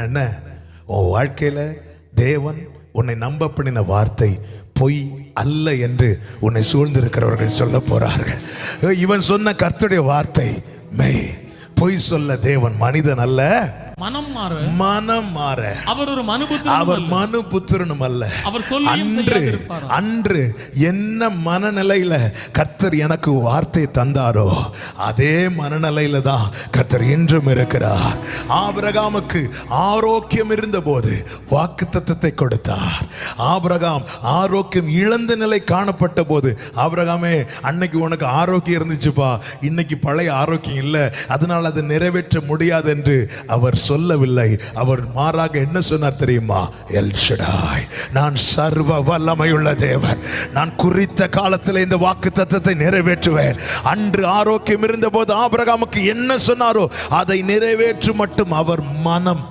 என்ன உன் வாழ்க்கையில தேவன் உன்னை நம்ப பண்ணின வார்த்தை பொய் அல்ல என்று உன்னை சூழ்ந்திருக்கிறவர்கள் சொல்ல போறார்கள். இவன் சொன்ன கர்த்தருடைய வார்த்தை மெய். பொய் சொல்ல தேவன் மனிதன் அல்ல, மனம் மாற அவர் மனுபுத்திரனும் அல்ல. அன்று என்ன மனநிலையில கர்த்தர் எனக்கு வார்த்தை தந்தாரோ அதே மனநிலையில தான் கர்த்தர் இன்றும் இருக்கிறார். ஆபிரகாமுக்கு ஆரோக்கியம் இருந்த போது வாக்குத்தத்தத்தை கொடுத்தார். ஆபிரகாம் ஆரோக்கியம் இழந்த நிலை காணப்பட்ட போது, ஆபிரகாமே அன்னைக்கு உனக்கு ஆரோக்கியம் இருந்துச்சுப்பா, இன்னைக்கு பழைய ஆரோக்கியம் இல்லை, அதனால் அதை நிறைவேற்ற முடியாது என்று அவர் சொல்லவில்லை. அவர் மாறாக என்ன சொன்னார் தெரியுமா? எல் ஷடாய், நான் சர்வ வல்லமையுள்ள தேவன், நான் குறித்த காலத்தில் இந்த வாக்குத்தத்தத்தை நிறைவேற்றுவேன். அன்று ஆரோக்கியம் இருந்த போது ஆபிரகாமுக்கு என்ன சொன்னாரோ அதை நிறைவேற்று மட்டும் அவர் மனம்